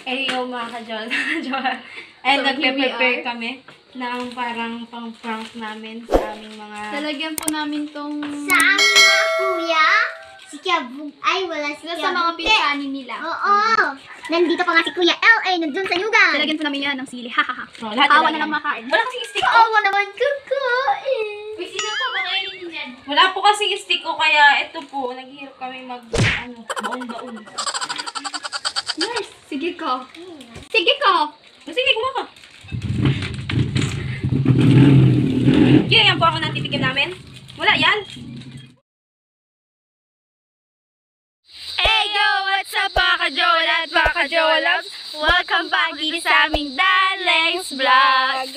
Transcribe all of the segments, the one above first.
Yo mga ka-Jola. And So, nagpe-prepare kami ng parang pang-prank namin sa aming mga... Lalagyan po namin tong... Sa aming mga kuya, si Kiabug, ay wala si Sila sa mga pinsanin nila. Oo. Nandito pa nga si Kuya L.A. nandun sa Yugan. Lalagyan po namin yan ng sili. Hahaha. Oh, lahat Awa nilagyan. na lang makain. Wala kasing stick ko. Awa naman kakain. Uy, sino pa ba kayo ninyan? Wala po kasing stick ko, kaya ito po, naghihirap kami baon-baon. Yes. Sige ko. Sige ko. Sige, kumaka. Kaya yan po ako natitikim namin. Wala yan. Hey yo, what's up mga ka-Jola at mga ka-Jolas? Welcome back dito sa aming Darling's Vlog.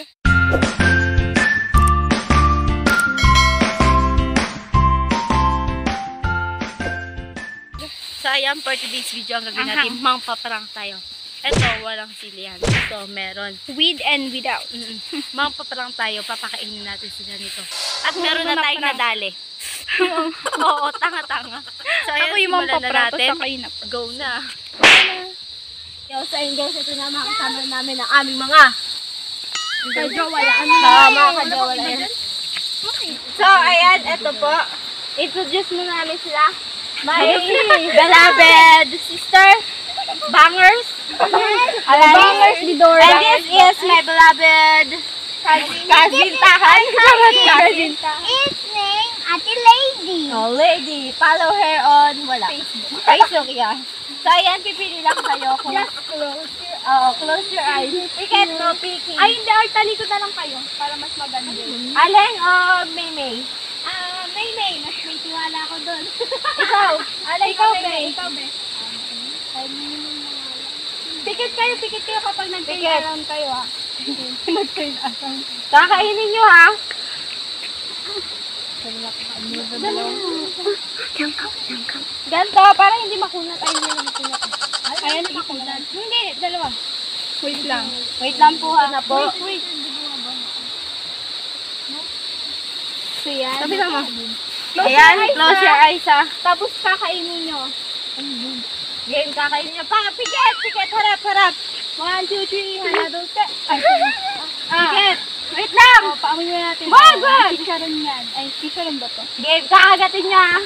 So, ayan, for today's video, ang gagawin natin, mangpaparang tayo. Ito, walang sili yan. Ito, meron. With and without. Mangpaparang tayo, papakainin natin sila nito. At meron na tayong nadali. Oo, tanga-tanga. So, ayan, Ako yung simulan na mampaprato natin. sa kayo na. Go na. Yo, sa inyo, ito na mga kasama namin ng aming mga Ka-Jola. mga ka-Jola. So, ayan, ito po. Introduce mo namin sila. My beloved sister, bangers. Bangers ni Dora. And this is my beloved kasintahan. It's name Ate Lady. Oh, lady. Follow her on, Facebook, yeah. So, ayan, pipili lang kayo kung... Just close your close your eyes. Piket, no peeking. Ay, hindi. Talikod na lang kayo para mas maganda. Aleng o Maymay? May. Mas may tiwala ko doon. Ikaw. Alay, ikaw, be. Pikit kayo kapag nag-turn kayo, ha? Nag-turn around. Kakainin nyo, ha? Ganto, para hindi makunat. Ay, hindi na makunat. Ayan, makunat. Hindi, dalawa. Wait lang. Wait lang po, ha? Na po. Wait. So, yan. Sabi lang, Ayan, close your eyes, ha? Tapos kakainin nyo. Game, kakainin nyo. Pikit, harap. 1, 2, 3, hanadol ka. Pikit. Wait lang. Paamoy mo natin. Wag! Chicharon yan. Ay, chicharon ba to? Game, kakagatin nyo, ha?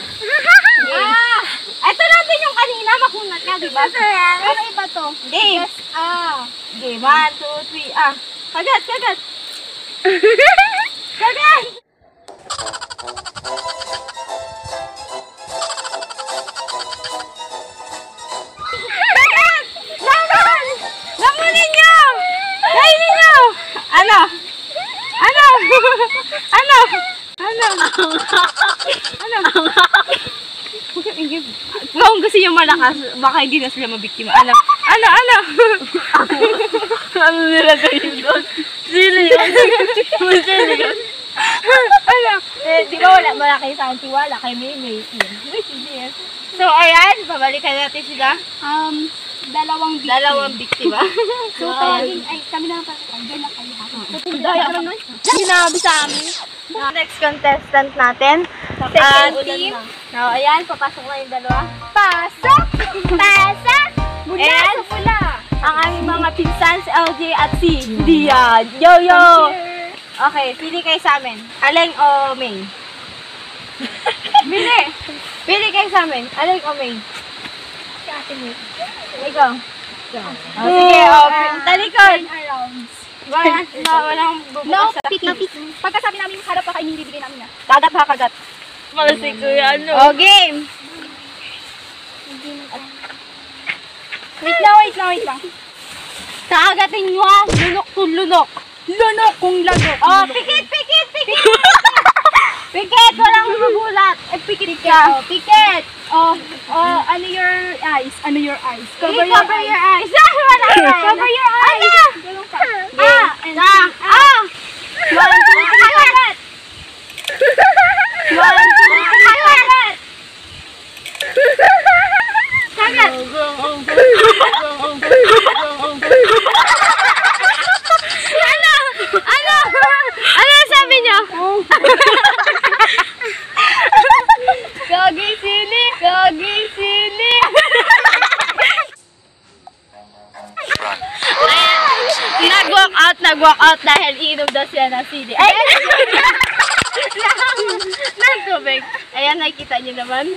Ito natin yung kanina, makunat nga, di ba? Pero iba to. Game. Game, 1, 2, 3, Kagat. Kagat! Lamunin nyo! Kainin nyo! Ano? Kung gusto nyo malakas, baka hindi na sila mabiktima. Ano? Ano nilagay yun doon? Sili yun. Di ba wala kayo sa antiwala kay Maymay? So, ayan, babalikan natin sila. Dalawang biktima. So, ay, kami na pa. Diyan na kayo, ha? Daya ka naman. Sinabi sa amin. Next contestant natin. Second team. Now, ayan, papasok na yung dalawa. Pasok! Mula And sa pula. ang aming mga pinsan, si LJ at si Dia. Yo! Okay, pili kayo sa amin. Aleng o May? Pili kayo sa amin. Aleng o May? Si Ate May. Ikaw. Sige, talikod. Walang No, bubukas. piti. Pagkasabi namin yung harap pa kayo, nilibigay namin na. Kagat. Malasig ko yan. O, game. Wait lang. Kakagatin nyo ha. Lunok to lunok. Lunok kung lagok. Oh, pikit! Pikit! Walang magulat. Pikit ka. Pikit! Ano your eyes? Cover your eyes. Wala na. Cover your eyes! Ganun pa. One, two, three, kagat! Ano sabi niyo? Gagi sili! at nag-walk out dahil iinom daw siya ng CD. Ay! ng tubig. Ayan, nakikita niyo naman.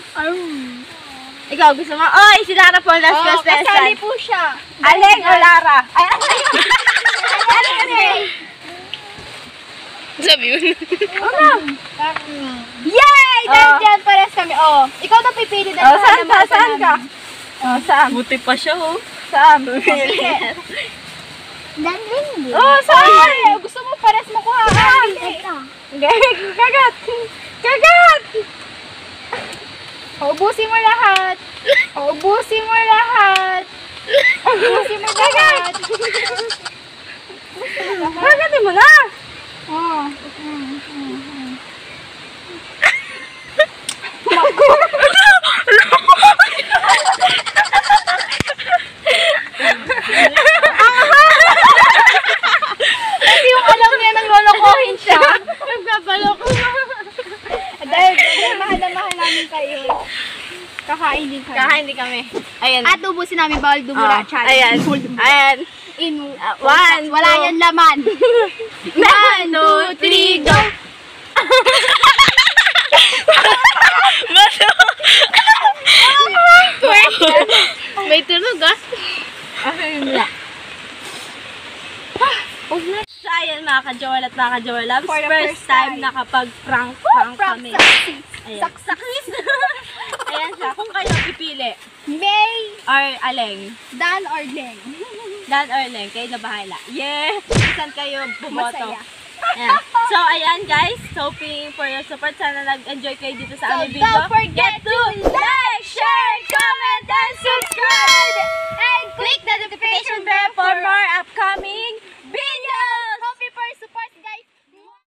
Ikaw, gusto mo? Oy, si Lara po last class lesson. Kasali po siya. Aleng o Lara? Ay, Aleng. Sabi yun. Yay! Dahil pares kami. Oh, ikaw na pipili dahil saan ka? Saan ka? Oh, saan? Buti pa siya, oh. Saan? Daling. Oh, saan? Gusto mo pares mo kuhaan? Ito. Kagat! Kagat! Ubusin mo lahat! Ubusin mo lahat! Ubusin mo lahat! Kagatin mo na! Oh. Kasi yung alam niya nang lolokohin siya. Nagbabalok. Dahil mahal na mahal namin kayo. Kakain din kami. Kakain din kami. Ayan. At ubusin namin bawal dumura. Ayan. Ayan. One. Wala yan laman. 1, 2, 3, go! May tunog ah. So ayan mga ka-Joel at mga ka-Joel Loves, For the first first time time. nakapag-prank kami. Ayan. Saksakis. Ayan siya, kung kayo pipili, May, or Aleng, Dan or Leng. Dan or Leng, kayo na bahala. Yeah! Saan kayo bumoto? Masaya. Ayan. So ayan guys, hoping for your support. Sana nag-enjoy kayo dito sa So aming video. don't forget to like, share, comment, and subscribe! and click the notification